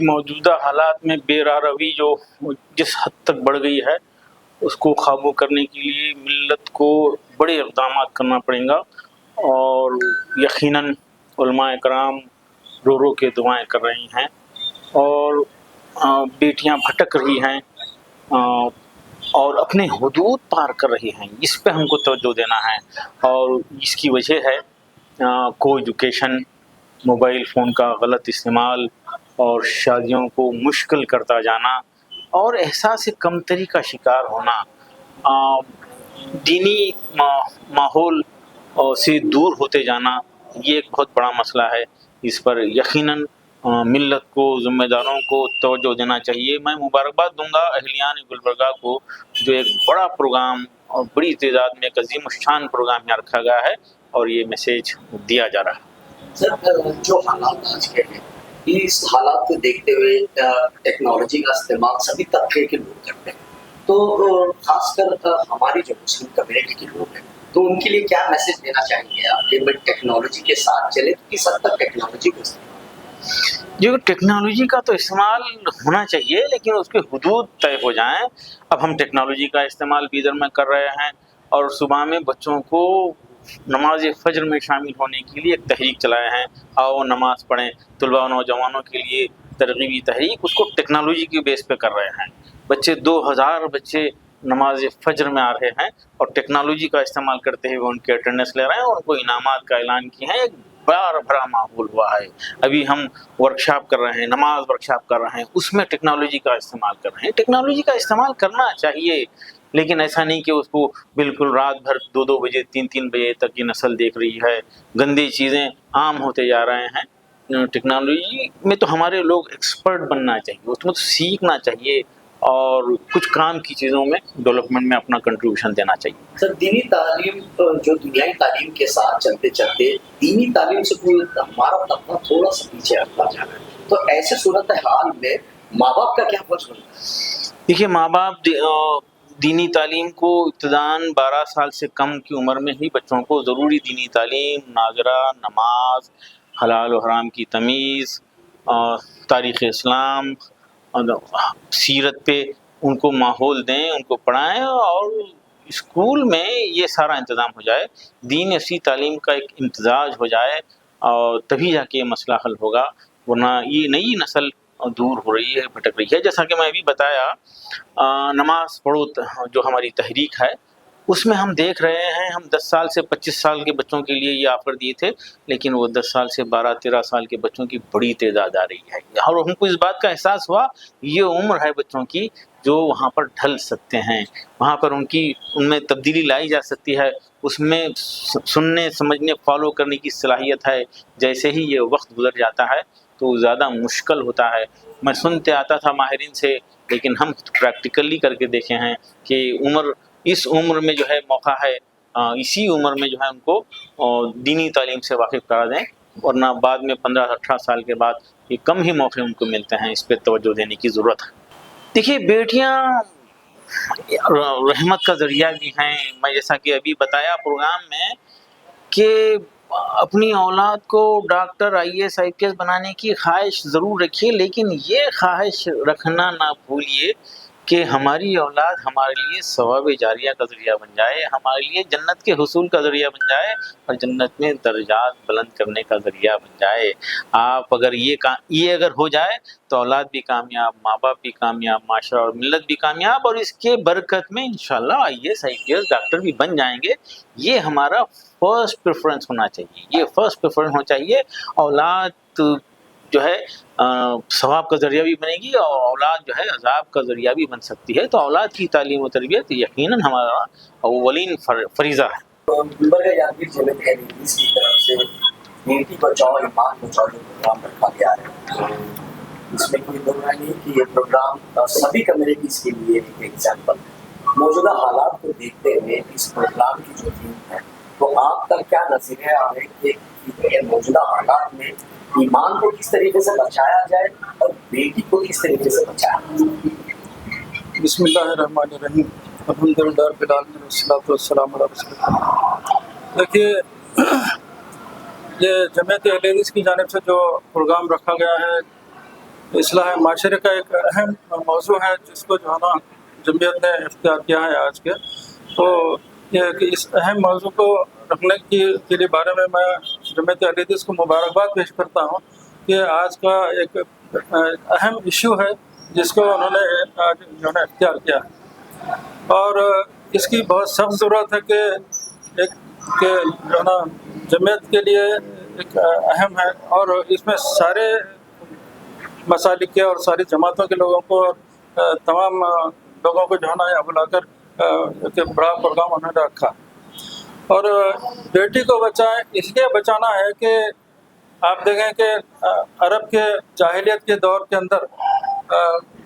موجودہ حالات میں بے راہ روی جو جس حد تک بڑھ گئی ہے اس کو قابو کرنے کے لیے ملت کو بڑے اقدامات کرنا پڑیں گا، اور یقیناً علماء کرام رو رو کے دعائیں کر رہی ہیں اور بیٹیاں بھٹک رہی ہیں اور اپنے حدود پار کر رہی ہیں۔ اس پہ ہم کو توجہ دینا ہے، اور اس کی وجہ ہے کو ایجوکیشن، موبائل فون کا غلط استعمال اور شادیوں کو مشکل کرتا جانا اور احساس کمتری کا شکار ہونا، دینی ماحول سے دور ہوتے جانا، یہ ایک بہت بڑا مسئلہ ہے۔ اس پر یقیناً ملت کو، ذمہ داروں کو توجہ دینا چاہیے۔ میں مبارکباد دوں گا اہلیان گلبرگہ کو، جو ایک بڑا پروگرام اور بڑی تعداد میں ایک عظیم الشان پروگرام یہاں رکھا گیا ہے اور یہ میسیج دیا جا رہا ہے۔ سر، جو حالات آج کے ہیں، اس حالات کو دیکھتے ہوئے ٹیکنالوجی کا استعمال سبھی طبقے کے لوگ کرتے ہیں، تو خاص کر ہماری جو مسلم کمیونٹی کے لوگ ہیں، تو ان کے لیے کیا میسج دینا چاہیں گے آپ کہ ٹیکنالوجی کے ساتھ چلے؟ تو کس حد تک ٹیکنالوجی کو استعمال؟ جو ٹیکنالوجی کا تو استعمال ہونا چاہیے، لیکن اس کے حدود طے ہو جائیں۔ اب ہم ٹیکنالوجی کا استعمال بیدر میں کر رہے ہیں، اور صبح میں بچوں کو نماز فجر میں شامل ہونے کے لیے ایک تحریک چلائے ہیں، آؤ نماز پڑھیں، طلباء و نوجوانوں کے لیے ترغیبی تحریک، اس کو ٹیکنالوجی کی بیس پہ کر رہے ہیں۔ بچے 2000 بچے نماز فجر میں آ رہے ہیں اور ٹیکنالوجی کا استعمال کرتے ہوئے ان کے اٹینڈنس لے رہے ہیں اور ان کو انعامات کا اعلان کیے ہیں۔ ایک بڑا بھرا ماحول ہوا ہے۔ ابھی ہم ورکشاپ کر رہے ہیں، نماز ورکشاپ کر رہے ہیں، اس میں ٹیکنالوجی کا استعمال کر رہے ہیں۔ ٹیکنالوجی کا استعمال کرنا چاہیے، لیکن ایسا نہیں کہ اس کو بالکل رات بھر 2 بجے 3 بجے تک یہ نسل دیکھ رہی ہے۔ گندی چیزیں عام ہوتے جا رہے ہیں۔ ٹیکنالوجی میں تو ہمارے لوگ ایکسپرٹ بننا چاہیے، اس میں تو سیکھنا چاہیے اور کچھ کام کی چیزوں میں ڈیولپمنٹ میں اپنا کنٹریبیوشن دینا چاہیے۔ سر، دینی تعلیم جو دنیائی تعلیم کے ساتھ چلتے چلتے دینی تعلیم سے ہمارا طبقہ تھوڑا سا پیچھے ہٹتا جا رہا ہے، تو ایسے صورتحال میں ماں باپ کا کیا فرض بنتا ہے؟ دیکھیے، ماں باپ دینی تعلیم کو ابتداً 12 سال سے کم کی عمر میں ہی بچوں کو ضروری دینی تعلیم، ناظرہ، نماز، حلال و حرام کی تمیز، تاریخ اسلام، سیرت پہ ان کو ماحول دیں، ان کو پڑھائیں، اور اسکول میں یہ سارا انتظام ہو جائے، دین اسی تعلیم کا ایک امتزاج ہو جائے، اور تبھی جا کے یہ مسئلہ حل ہوگا، ورنہ یہ نئی نسل دور ہو رہی ہے، بھٹک رہی ہے۔ جیسا کہ میں ابھی بتایا، نماز پڑھو جو ہماری تحریک ہے، اس میں ہم دیکھ رہے ہیں، ہم 10 سال سے 25 سال کے بچوں کے لیے یہ آفر دیے تھے، لیکن وہ 10 سال سے 12-13 سال کے بچوں کی بڑی تعداد آ رہی ہے، اور ہم کو اس بات کا احساس ہوا یہ عمر ہے بچوں کی جو وہاں پر ڈھل سکتے ہیں، وہاں پر ان میں تبدیلی لائی جا سکتی ہے، اس میں سننے، سمجھنے، فالو کرنے کی صلاحیت ہے۔ جیسے ہی یہ وقت گزر جاتا ہے تو زیادہ مشکل ہوتا ہے۔ میں سنتے آتا تھا ماہرین سے، لیکن ہم پریکٹیکلی کر کے دیکھے ہیں کہ اس عمر میں جو ہے موقع ہے، اسی عمر میں جو ہے ان کو دینی تعلیم سے واقف کرا دیں، ورنہ بعد میں 15-18 سال کے بعد یہ کم ہی موقع ان کو ملتے ہیں۔ اس پہ توجہ دینے کی ضرورت ہے۔ دیکھیے، بیٹیاں رحمت کا ذریعہ بھی ہیں۔ میں جیسا کہ ابھی بتایا پروگرام میں کہ اپنی اولاد کو ڈاکٹر، IAS IPS بنانے کی خواہش ضرور رکھیے، لیکن یہ خواہش رکھنا نہ بھولیے کہ ہماری اولاد ہمارے لیے ثواب جاریہ کا ذریعہ بن جائے، ہمارے لیے جنت کے حصول کا ذریعہ بن جائے، اور جنت میں درجات بلند کرنے کا ذریعہ بن جائے۔ آپ اگر یہ اگر ہو جائے تو اولاد بھی کامیاب، ماں باپ بھی کامیاب، معاشرہ اور ملت بھی کامیاب، اور اس کے برکت میں انشاءاللہ IAS IPS ڈاکٹر بھی بن جائیں گے۔ یہ ہمارا فرسٹ پریفرنس ہونا چاہیے، یہ فرسٹ پریفرنس ہونا چاہیے۔ اولاد جو ہے ثواب کا ذریعہ بھی بنے گی، اور اولاد جو ہے عذاب کا ذریعہ بھی بن سکتی ہے۔ تو اولاد کی تعلیم و تربیت یقیناً ہمارا اولین فریضہ ہے۔ گلبرگہ جہانگیر جمیعت اہل کی طرف سے بیٹی بچاؤ ایمان بچاؤ جو پروگرام رکھا گیا ہے، اس میں کوئی دو رائے نہیں کہ یہ پروگرام سبھی کمیونٹیز کے لیے ایک ایگزامپل ہے۔ موجودہ حالات کو دیکھتے ہوئے اس پروگرام کی جو تھیم ہے، تو آپ کا کیا نظریہ ہے کہ موجودہ حالات میں ایمان کو کس طریقے سے بچایا جائے اور بیٹی کو کس طریقے سے بچایا جائے؟ بسم اللہ الرحمن الرحیم، الحمدللہ رب العالمین والصلاۃ والسلام علی رسول اللہ۔ دیکھیے، یہ جمعیت اہل حدیث کی جانب سے جو پروگرام رکھا گیا ہے इस्लाह माशरे का एक अहम मौजू है जिसको जो है ना जमीयत ने इख्तियार किया है आज के। तो ये कि इस अहम मौजू को रखने के लिए बारे में मैं जमीयत अहले हदीस को मुबारकबाद पेश करता हूँ कि आज का एक अहम इशू है जिसको उन्होंने आज जो है इख्तियार किया है, और इसकी बहुत सख्त ज़रूरत है कि एक कि जो है ना जमीयत के लिए एक अहम है, और इसमें सारे मसालिक के और सारी जमातों के लोगों को और तमाम लोगों को जो है ना यहाँ बुलाकर एक बड़ा प्रोग्राम उन्होंने रखा। और बेटी को बचाएं इसलिए बचाना है कि आप देखें कि अरब के जाहिलियत के दौर के अंदर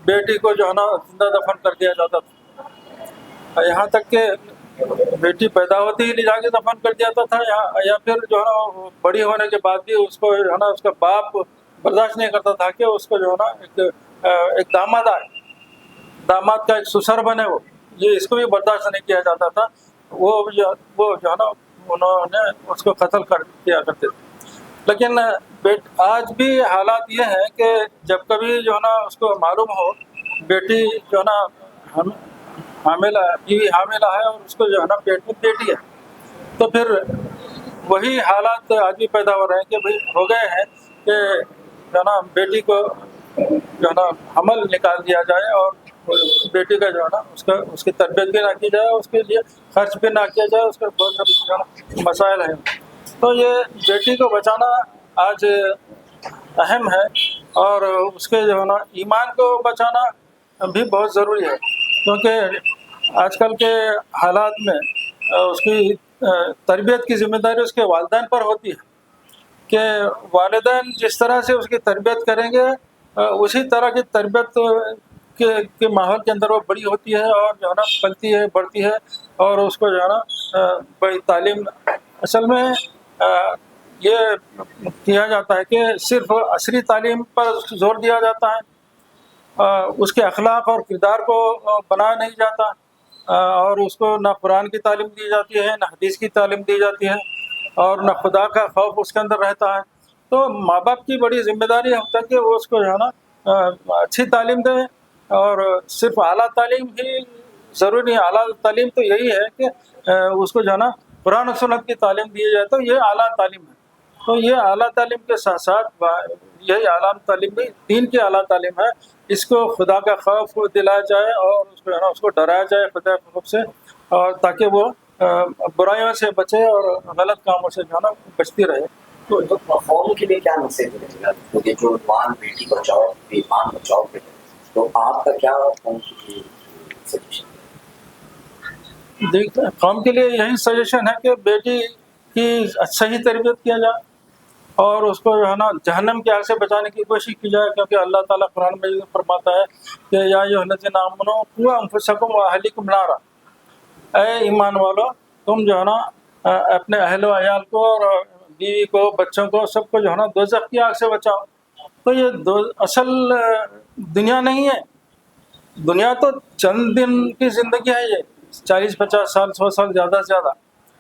बेटी को जो है ना जिंदा दफन कर दिया जाता था, यहाँ तक कि बेटी पैदा होते ही ले जाके दफन कर दिया जाता था, या फिर जो है ना बड़ी होने के बाद भी उसको जो है ना उसका बाप बर्दाश्त नहीं करता था कि उसको जो है ना एक दामाद आए, दामाद का एक सुसर बने, वो ये इसको भी बर्दाश्त नहीं किया जाता था। वो जो है ना उन्होंने उसको कत्ल कर दिया करते थे। लेकिन आज भी हालात ये हैं कि जब कभी जो है ना उसको मालूम हो बेटी जो है ना हामिला बीवी हामिला है और उसको जो है ना पेट में बेटी है, तो फिर वही हालात आज भी पैदा हो रहे हैं कि भाई हो गए हैं कि जो है ना बेटी को जो है ना हमल निकाल दिया जाए और बेटी का जो है ना उसकी तरबियत भी ना की जाए, उसके लिए खर्च भी ना किया जाए, उसके बहुत सारे जो है ना मसाइल हैं। तो ये बेटी को बचाना आज अहम है, और उसके जो है ना ईमान को बचाना भी बहुत ज़रूरी है, क्योंकि आजकल के हालात में उसकी तरबियत की जिम्मेदारी उसके वालिदैन पर होती है कि वालिदैन जिस तरह से उसकी तरबियत करेंगे उसी तरह की तरबियत के माहौल के अंदर वो बड़ी होती है और जो है ना पलती है, बढ़ती है, और उसको जो है ना बड़ी तालीम असल में ये किया जाता है कि सिर्फ असरी तालीम पर जोर दिया जाता है, उसके अखलाक और किरदार को बनाया नहीं जाता, और उसको ना कुरान की तालीम दी जाती है, ना हदीस की तालीम दी जाती है, और ना खुदा का खौफ उसके अंदर रहता है। तो माँ बाप की बड़ी जिम्मेदारी होता है कि वो उसको जो है ना अच्छी तालीम दें, और सिर्फ आला तालीम ही ज़रूरी नहीं। आला तालीम तो यही है कि उसको जो है ना कुरान और सुन्नत की तालीम दी जाए, तो ये आला तालीम है। तो ये आला तालीम के साथ साथ यही आला तालीम भी दीन की आला तालीम है, इसको खुदा का खौफ दिलाया जाए और उसको है ना उसको डराया जाए खुदा के खौफ से, और ताकि वो बुराइयों से बचे और गलत कामों से जो है ना बचती रहे। तो कौम के लिए क्या मैसेज मिलेगा, क्योंकि जो ईमान बेटी बचाओ ईमान बचाओ पे, तो आपका क्या कौम के लिए सजेशन? देखते कौम के लिए यही सजेशन है कि बेटी की सही तरबियत किया जाए और उसको जो है ना जहन्नम की आग से बचाने की कोशिश की जाए, क्योंकि अल्लाह ताला कुरान में ये फरमाता है कि या अय्युहल्लज़ीना आमनू क़ू अनफुसकुम व अहलिकुम नारा, ऐ ईमान वालो तुम जो है ना अपने अहल व अयाल को और बीवी को बच्चों को सबको जो है ना दोज़ख की आग से बचाओ। तो ये असल दुनिया नहीं है, दुनिया तो चंद दिन की ज़िंदगी है, ये 40-50 साल 100 साल ज़्यादा से ज़्यादा,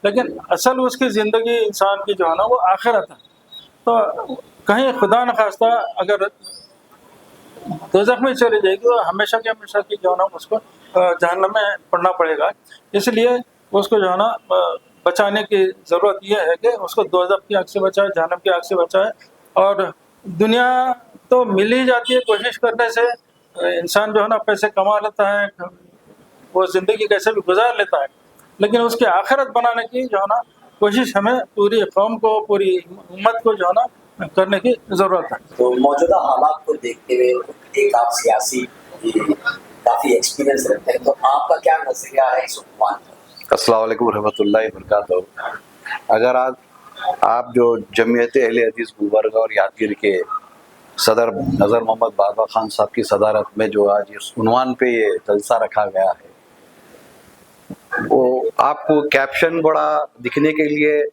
लेकिन असल उसकी ज़िंदगी इंसान की जो है ना वो आखिरत है। तो कहीं खुदा न खास्ता अगर दोज़ख में चली जाएगी तो हमेशा की हमेशा की जो है ना उसको जहन्नम में पड़ना पड़ेगा। इसलिए उसको जो है ना बचाने की ज़रूरत ये है कि उसको दोज़ख की आग से बचाए, जहन्नम की आग से बचाए। और दुनिया तो मिल ही जाती है, कोशिश करने से इंसान जो है ना पैसे कमा लेता है, वो ज़िंदगी कैसे भी गुजार लेता है, लेकिन उसकी आखिरत बनाने की जो है ना कोशिश हमें पूरी कौम को, पूरी उम्मत को जो है ना करने की ज़रूरत है। तो मौजूदा हालात को देखते हुए एक आप सियासी काफ़ी एक्सपीरियंस रखते हैं, तो आपका क्या नज़रिया है इस उन्वान पर? अस्सलाम वालेकुम रहमतुल्लाहि व बरकातहू। अगर आज आप जो जमीयत अहले हदीस गुलबर्गा और यादगिरी के सदर नज़र मोहम्मद बाबा खान साहब की सदारत में जो आज इस उन्वान पे ये जलसा रखा गया है, वो आपको कैप्शन बड़ा दिखने के लिए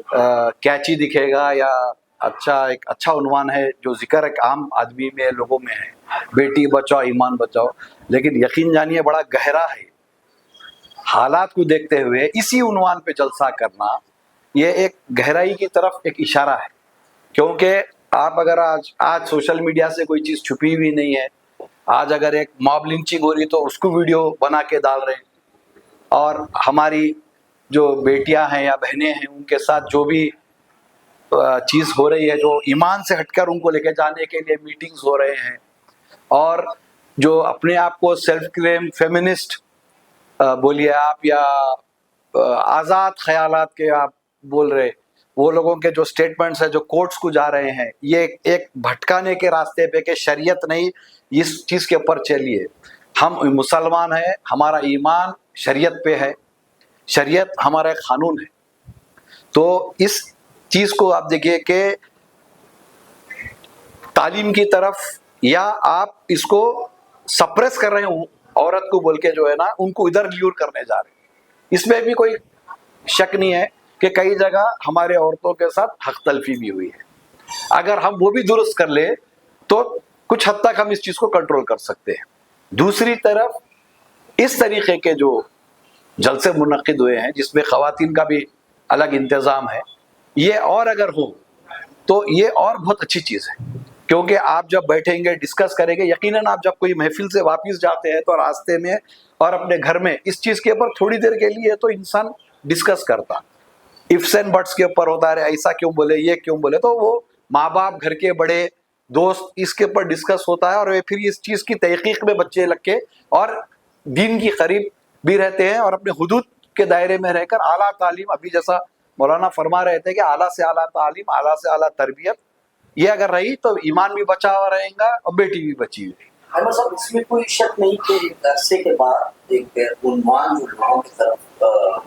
कैची दिखेगा या एक अच्छा उन्वान है जो जिक्र एक आम आदमी में लोगों में है, बेटी बचाओ ईमान बचाओ, लेकिन यकीन जानिए बड़ा गहरा है। हालात को देखते हुए इसी उन्वान पे जलसा करना ये एक गहराई की तरफ एक इशारा है, क्योंकि आप अगर आज सोशल मीडिया से कोई चीज छुपी हुई नहीं है, आज अगर एक मॉब लिंचिंग हो रही तो उसको वीडियो बना के डाल रहे हैं, और हमारी जो बेटियां हैं या बहनें हैं उनके साथ जो भी चीज हो रही है, जो ईमान से हटकर उनको लेके जाने के लिए मीटिंग्स हो रहे हैं, और जो अपने आप को सेल्फ क्लेम फेमिनिस्ट बोलिए आप या आज़ाद ख्यालात के आप बोल रहे, वो लोगों के जो स्टेटमेंट्स हैं जो कोर्ट्स को जा रहे हैं, ये एक भटकाने के रास्ते पे कि शरीयत नहीं, इस चीज़ के ऊपर चलिए। हम मुसलमान हैं, हमारा ईमान शरीयत पे है, शरीयत हमारा एक कानून है। तो इस चीज़ को आप देखिए कि तालीम की तरफ या आप इसको सप्रेस कर रहे हो औरत को बोल के, जो है ना, उनको इधर ल्यूर करने जा रहे हैं। इसमें भी कोई शक नहीं है कि कई जगह हमारे औरतों के साथ हक तलफी भी हुई है। अगर हम वो भी दुरुस्त कर ले तो कुछ हद तक हम इस चीज़ को कंट्रोल कर सकते हैं। दूसरी तरफ इस तरीके के जो जलसे मुनक्किद हुए हैं जिसमें ख़वातीन का भी अलग इंतज़ाम है, ये और अगर हो तो ये और बहुत अच्छी चीज़ है, क्योंकि आप जब बैठेंगे डिस्कस करेंगे, यकीनन आप जब कोई महफिल से वापस जाते हैं तो रास्ते में और अपने घर में इस चीज़ के ऊपर थोड़ी देर के लिए तो इंसान डिस्कस करता, इफ्स एंड बट्स के ऊपर होता है, ऐसा क्यों बोले, ये क्यों बोले, तो वो माँ बाप, घर के बड़े दोस्त, इसके ऊपर डिस्कस होता है, और वे फिर इस चीज़ की तहकीक में बच्चे लग के और दीन की करीब भी रहते हैं, और अपने हुदूद के दायरे में रहकर आला तालीम, अभी जैसा मौलाना फरमा रहे थे कि आला से आला तालीम, आला से आला तरबियत, ये अगर रही तो ईमान भी बचा हुआ रहेगा और बेटी भी बची हुई। अहमद साहब, इसमें कोई शक नहीं कि एक अरसे के बाद एक उन्वान जो लोगों की तरफ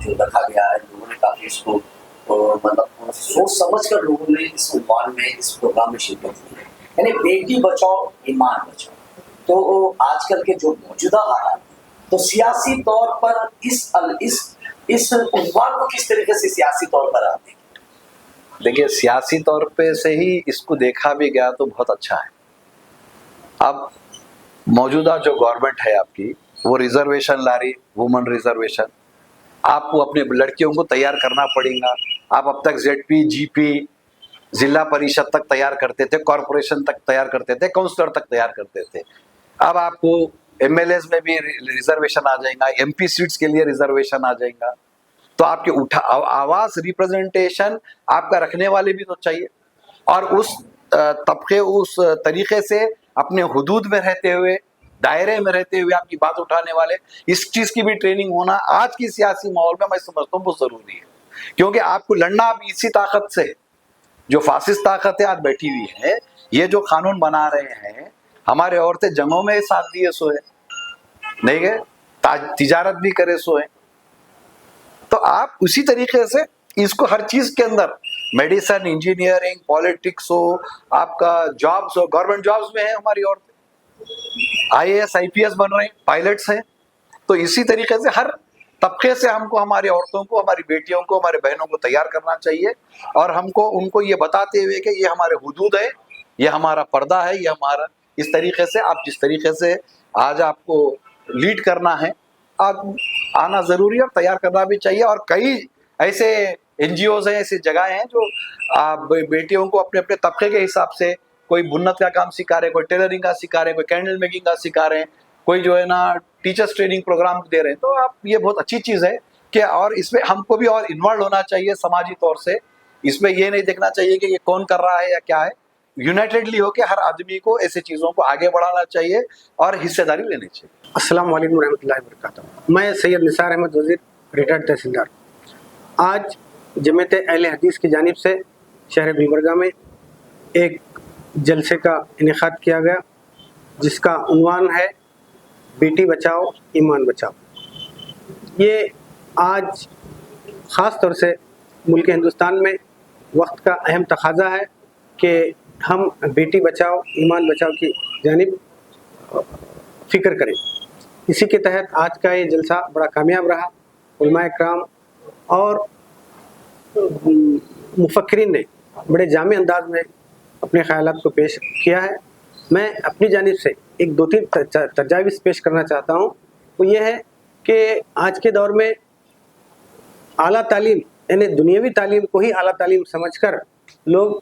जो रखा गया है, लोगों ने काफी इसको मतलब सोच समझ कर लोगों ने इस उन्वान में, इस प्रोग्राम में शिरकत की है, यानी बेटी बचाओ ईमान बचाओ। तो आजकल के जो मौजूदा हालात, तो सियासी तौर पर इस उन्वान को किस तरीके से सियासी तौर पर आते हैं? देखिए, सियासी तौर पे से ही इसको देखा भी गया तो बहुत अच्छा है। अब मौजूदा जो गवर्नमेंट है आपकी, वो रिजर्वेशन ला रही, वुमेन रिजर्वेशन, आपको अपने लड़कियों को तैयार करना पड़ेगा। आप अब तक जेडपी, जीपी, जिला परिषद तक तैयार करते थे, कॉरपोरेशन तक तैयार करते थे, काउंसलर तक तैयार करते थे। अब आपको एमएलएस में भी रिजर्वेशन आ जाएगा, एमपी सीट्स के लिए रिजर्वेशन आ जाएगा। तो आपके आवाज, रिप्रेजेंटेशन आपका रखने वाले भी तो चाहिए, और उस तबके, उस तरीके से अपने हुदूद में रहते हुए, दायरे में रहते हुए आपकी बात उठाने वाले, इस चीज़ की भी ट्रेनिंग होना आज की सियासी माहौल में मैं समझता हूँ बहुत ज़रूरी है। क्योंकि आपको लड़ना अब इसी ताकत से, जो फासिस्ट ताकत है आज बैठी हुई है, ये जो कानून बना रहे हैं, हमारे औरतें जंगों में साथ दिए सो है, नहीं गए, तिजारत भी करे सो है। तो आप उसी तरीके से इसको हर चीज के अंदर, मेडिसिन, इंजीनियरिंग, पॉलिटिक्स हो, आपका जॉब्स हो, गवर्नमेंट जॉब्स में है हमारी औरतें, आईएएस, आईपीएस बन रहे हैं, पायलट्स हैं। तो इसी तरीके से हर तबके से हमको हमारी औरतों को, हमारी बेटियों को, हमारे बहनों को तैयार करना चाहिए, और हमको उनको ये बताते हुए कि ये हमारे हुदूद है, ये हमारा पर्दा है, ये हमारा, इस तरीके से आप जिस तरीके से आज आपको लीड करना है, आना ज़रूरी है और तैयार करना भी चाहिए। और कई ऐसे एनजीओज हैं, ऐसी जगह हैं जो बेटियों को अपने अपने तबके के हिसाब से, कोई बुन्नत का काम सिखा रहे हैं, कोई टेलरिंग का सिखा रहे हैं, कोई कैंडल मेकिंग का सिखा रहे हैं, कोई जो है ना टीचर्स ट्रेनिंग प्रोग्राम दे रहे हैं। तो आप, ये बहुत अच्छी चीज़ है कि, और इसमें हमको भी और इन्वॉल्व होना चाहिए समाजी तौर से। इसमें ये नहीं देखना चाहिए कि ये कौन कर रहा है या क्या है, यूनाइटेडली होकर हर आदमी को ऐसी चीज़ों को आगे बढ़ाना चाहिए और हिस्सेदारी लेनी चाहिए। अस्सलाम वालेकुम रहमतुल्लाहि व बरकातहू। मैं सैयद निसार अहमद वज़ीर, रिटायर्ड तहसीलदार। आज जमात अहले हदीस की जानिब से शहर गुलबर्गा में एक जलसे का इनेकाद किया गया, जिसका उन्वान है बेटी बचाओ ईमान बचाओ। ये आज ख़ास तौर से मुल्क हिंदुस्तान में वक्त का अहम तकाजा है कि हम बेटी बचाओ ईमान बचाओ की जानिब फ़िक्र करें। इसी के तहत आज का ये जलसा बड़ा कामयाब रहा। उलमाए इकराम और मुफक्किरीन ने बड़े जामे अंदाज में अपने ख़यालात को पेश किया है। मैं अपनी जानिब से एक दो तीन तजावीज़ पेश करना चाहता हूँ। वो ये है कि आज के दौर में आला तालीम, यानी दुनियावी तालीम को ही आला तालीम समझकर लोग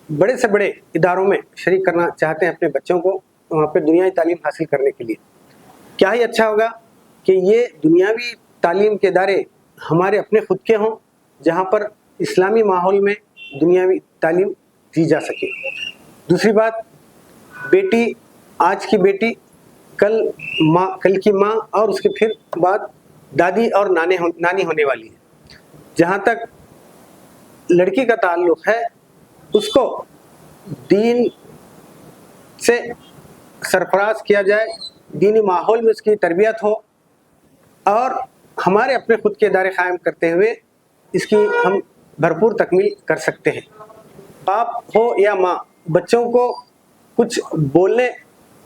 बड़े से बड़े इदारों में शरीक करना चाहते हैं अपने बच्चों को वहाँ पे दुनियावी तालीम हासिल करने के लिए। क्या ही अच्छा होगा कि ये दुनियावी तालीम के इदारे हमारे अपने खुद के हों, जहाँ पर इस्लामी माहौल में दुनियावी तालीम दी जा सके। दूसरी बात, बेटी, आज की बेटी कल की माँ और उसके फिर बाद दादी और नानी होने वाली है। जहाँ तक लड़की का ताल्लुक़ है, उसको दीन से सरफराज किया जाए, दीनी माहौल में उसकी तरबियत हो और हमारे अपने खुद के इदारे कायम करते हुए इसकी हम भरपूर तकमील कर सकते हैं। बाप हो या माँ, बच्चों को कुछ बोलने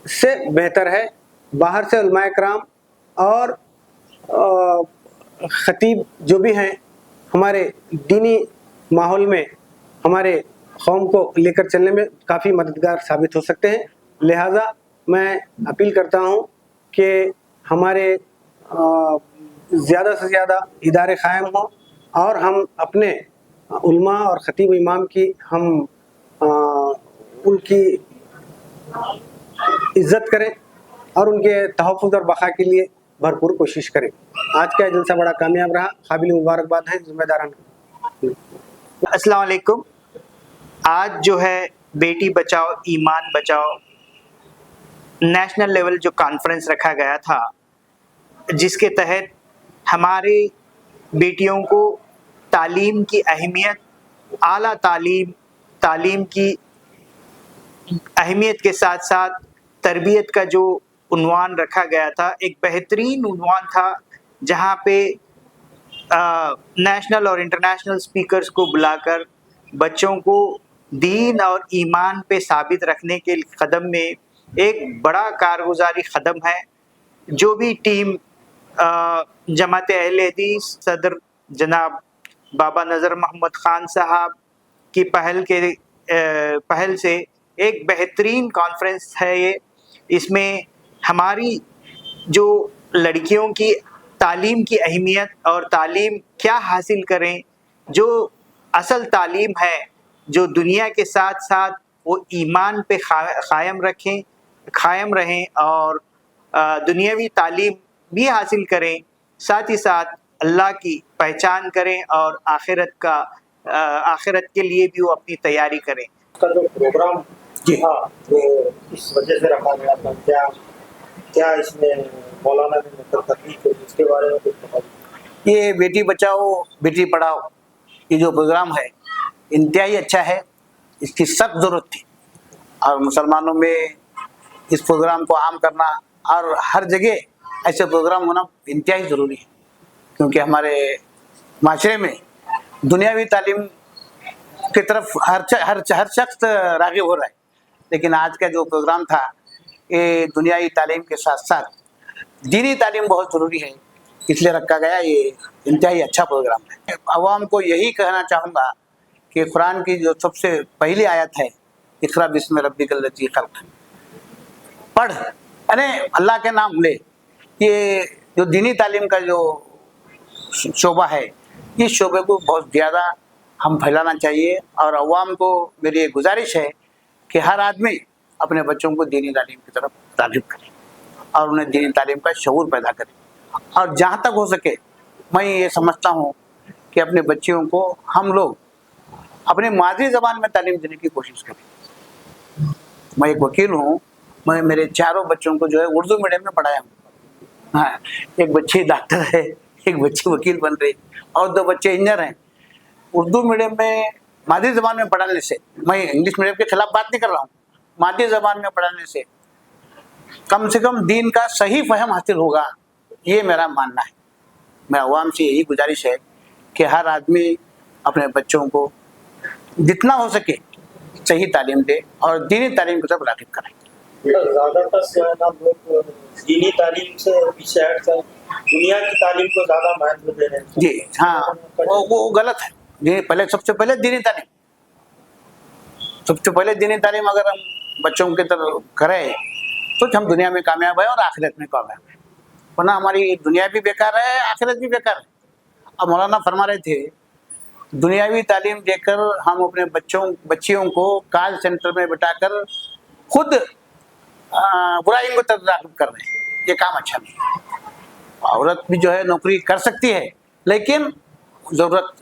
से बेहतर है बाहर से उलमाए कराम और खतीब जो भी हैं हमारे दीनी माहौल में हमारे कौम को लेकर चलने में काफ़ी मददगार साबित हो सकते हैं। लिहाजा मैं अपील करता हूँ कि हमारे ज़्यादा से ज़्यादा इदारे कायम हों और हम अपने उलमा और खतीब इमाम की हम उनकी इज़्ज़त करें और उनके तहफ़्फ़ुज़ और बक़ा के लिए भरपूर कोशिश करें। आज का जलसा बड़ा कामयाब रहा, काबिल मुबारकबाद है ज़िम्मेदाराना। अस्सलाम वालेकुम। आज जो है बेटी बचाओ ईमान बचाओ नेशनल लेवल जो कॉन्फ्रेंस रखा गया था, जिसके तहत हमारे बेटियों को तालीम की अहमियत, आला तालीम की अहमियत के साथ साथ तरबियत का जो उन्वान रखा गया था, एक बेहतरीन उन्वान था जहाँ पे नेशनल और इंटरनेशनल स्पीकर्स को बुलाकर बच्चों को दीन और ईमान पे साबित रखने के कदम में एक बड़ा कारगुजारी कदम है। जो भी टीम जमात अहले हदीस सदर जनाब बाबा नज़र मोहम्मद ख़ान साहब की पहल से एक बेहतरीन कॉन्फ्रेंस है ये। इसमें हमारी जो लड़कियों की तालीम की अहमियत और तालीम क्या हासिल करें, जो असल तालीम है, जो दुनिया के साथ साथ वो ईमान पे कायम रहें और दुनियावी तालीम भी हासिल करें, साथ ही साथ अल्लाह की पहचान करें और आखिरत के लिए भी वो अपनी तैयारी करें। का जो प्रोग्राम था वो इस वजह से रखा गया था, क्या इसमें मौलाना ने तकलीफ है, इसके बारे में कुछ बताइए। ये बेटी बचाओ बेटी पढ़ाओ ये जो प्रोग्राम है इंतहाई अच्छा है, इसकी सख्त ज़रूरत थी और मुसलमानों में इस प्रोग्राम को आम करना और हर जगह ऐसे प्रोग्राम होना इंतहाई ज़रूरी है, क्योंकि हमारे माशरे में दुनियावी तालीम की तरफ हर शख्स राग़िब हो रहा है, लेकिन आज का जो प्रोग्राम था ये दुनियावी तालीम के साथ साथ दीनी तालीम बहुत ज़रूरी है, इसलिए रखा गया। ये इंतहाई अच्छा प्रोग्राम है। अवाम को यही कहना चाहूँगा कि कुरान की जो सबसे पहली आयत है, इक़रा बिस्मि रब्बिकल लज़ी ख़लक़, पढ़ यानी अल्लाह के नाम ले। ये जो दीनी तालीम का जो शोबा है, इस शोबे को बहुत ज़्यादा हम फैलाना चाहिए और अवाम को मेरी ये गुजारिश है कि हर आदमी अपने बच्चों को दीनी तालीम की तरफ राग़िब करे और उन्हें दीनी तालीम का शऊर पैदा करे। और जहाँ तक हो सके मैं ये समझता हूँ कि अपने बच्चियों को हम लोग अपने मादरी ज़बान में तालीम देने की कोशिश करें। मैं एक वकील हूँ, मैं मेरे चारों बच्चों को जो है उर्दू मीडियम में पढ़ाया हूँ। हाँ, एक बच्ची डॉक्टर है, एक बच्ची वकील बन रही और 2 बच्चे इंजीनियर हैं। उर्दू मीडियम में मादरी ज़बान में पढ़ाने से, मैं इंग्लिश मीडियम के खिलाफ बात नहीं कर रहा हूँ, मादरी ज़बान में पढ़ाने से कम दीन का सही फहम हासिल होगा, ये मेरा मानना है। मैं अवाम से यही गुजारिश है कि हर आदमी अपने बच्चों को जितना हो सके सही तालीम दे और दीनी तालीम की तरफ राग़िब करें। ज़्यादातर जो है ना लोग दीनी तालीम से पीछे हट कर दुनिया की तालीम को ज़्यादा महत्व दे रहे हैं। जी हाँ, वो गलत है। सबसे पहले दीनी तालीम अगर हम बच्चों की तरफ करें तो हम दुनिया में कामयाब है और आखिरत में कामयाब है, वरना हमारी दुनिया भी बेकार है, आखिरत भी बेकार है। अब मौलाना फरमा रहे थे दुनियावी तालीम देकर हम अपने बच्चियों को कॉल सेंटर में बिठाकर खुद बुराइयों को तरफ राग़िब कर रहे हैं। ये काम अच्छा नहीं है। औरत भी जो है नौकरी कर सकती है, लेकिन ज़रूरत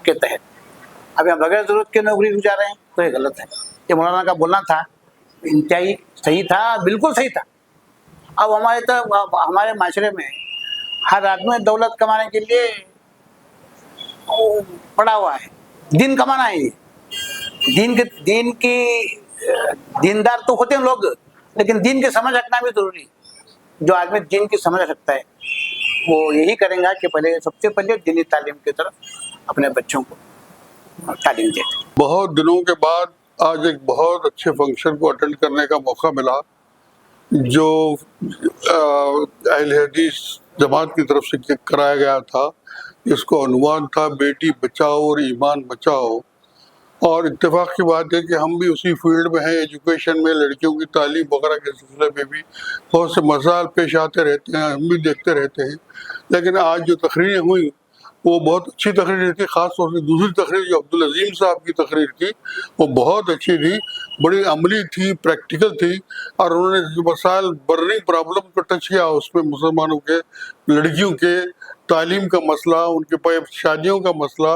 के तहत। अब हम बगैर ज़रूरत के नौकरी गुजार रहे हैं तो ये गलत है। ये मौलाना का बोलना था इंतहाई सही था, बिल्कुल सही था। अब हमारे माशरे में हर आदमी दौलत कमाने के लिए पड़ा हुआ है। दीन कमाना है ये। दीनदार तो होते हैं लोग, लेकिन दीन की समझ रखना भी जरूरी है। जो आदमी दीन की समझ रखता है वो यही करेगा कि सबसे पहले दीनी तालीम की तरफ अपने बच्चों को तालीम दे। बहुत दिनों के बाद आज एक बहुत अच्छे फंक्शन को अटेंड करने का मौका मिला, जो अहले हदीस जमात की तरफ से कराया गया था। इसको अनुमान था बेटी बचाओ और ईमान बचाओ। और इत्तेफाक की बात है कि हम भी उसी फील्ड में हैं, एजुकेशन में, लड़कियों की तालीम वगैरह के सिलसिले में भी बहुत से मसाइल पेश आते रहते हैं, हम भी देखते रहते हैं। लेकिन आज जो तकरीरें हुई वो बहुत अच्छी तकरीर थी। ख़ास तौर से दूसरी तकरीर जो अब्दुल अजीम साहब की तकरीर थी वो बहुत अच्छी थी, बड़ी अमली थी, प्रैक्टिकल थी। और उन्होंने जो मसाइल बर्निंग प्रॉब्लम को टच किया, उसमें मुसलमानों के लड़कियों के तालीम का मसला, उनके शादियों का मसला,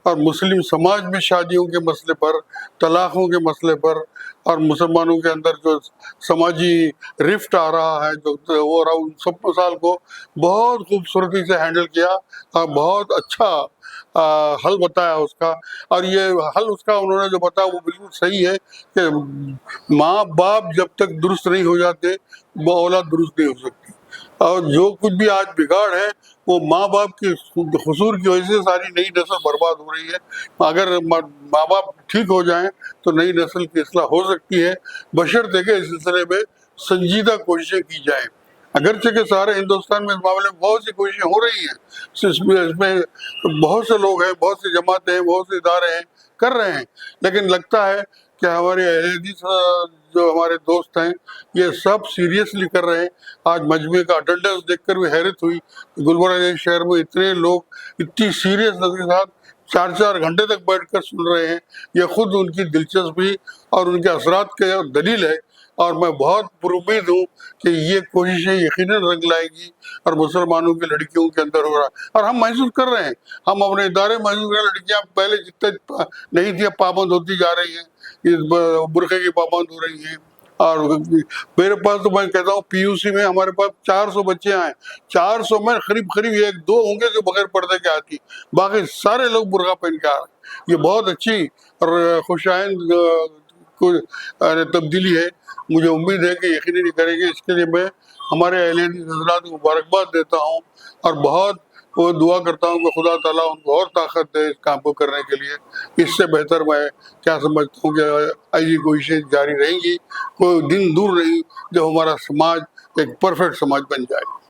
और मुस्लिम समाज में शादियों के मसले पर, तलाक़ों के मसले पर, और मुसलमानों के अंदर जो समाजी रिफ्ट आ रहा है जो हो रहा, उन सब मसाइल को बहुत खूबसूरती से हैंडल किया और बहुत अच्छा हल बताया उसका। और ये हल उसका उन्होंने जो बताया वो बिल्कुल सही है कि माँ बाप जब तक दुरुस्त नहीं हो जाते वो औलाद दुरुस्त नहीं हो सकती। और जो कुछ भी आज बिगाड़ है वो माँ बाप के कसूर की वजह से सारी नई नस्ल बर्बाद हो रही है। अगर माँ बाप ठीक हो जाएं तो नई नस्ल की इस्लाह हो सकती है, बशर्ते के इस सिलसिले में संजीदा कोशिशें की जाएं। अगरचे के सारे हिंदुस्तान में इस मामले में बहुत सी कोशिशें हो रही हैं, इसमें बहुत से लोग हैं, बहुत सी जमातें हैं, बहुत से इदारे हैं, कर रहे हैं। लेकिन लगता है कि हमारे अहले हदीस जो हमारे दोस्त हैं ये सब सीरियसली कर रहे हैं। आज मजमे का अटेंडेंस देखकर भी हैरत हुई, गुलबर्गा जैसे शहर में इतने लोग इतनी सीरियसनेस के साथ 4-4 घंटे तक बैठकर सुन रहे हैं। ये खुद उनकी दिलचस्पी और उनके असरात के दलील है। और मैं बहुत पुरुमीद हूँ कि ये कोशिशें यकीनन रंग लाएंगी और मुसलमानों की लड़कियों के अंदर हो रहा है। और हम महसूस कर रहे हैं, हम अपने इदारे महसूस कर रहे हैं, लड़कियाँ पहले जितने नहीं थी अब पाबंद होती जा रही हैं, इस बुरखे की पाबंद हो रही हैं। और मेरे पास तो मैं कहता हूँ पीयूसी में हमारे पास 400 बच्चे आए, 400 में करीब 1-2 होंगे जो बगैर पर्दे के आती, बाकी सारे लोग बुरका पहन के आ रहे। ये बहुत अच्छी और खुशाइंद तब्दीली है। मुझे उम्मीद है कि यकीनी नहीं करेंगे। इसके लिए मैं हमारे अहले हदीस हज़रात को मुबारकबाद देता हूँ और बहुत वो दुआ करता हूँ कि खुदा ताला उनको और ताकत दे इस काम को करने के लिए। इससे बेहतर मैं क्या समझता हूँ कि ऐसी कोशिशें जारी रहेंगी, कोई दिन दूर नहीं जब हमारा समाज एक परफेक्ट समाज बन जाए।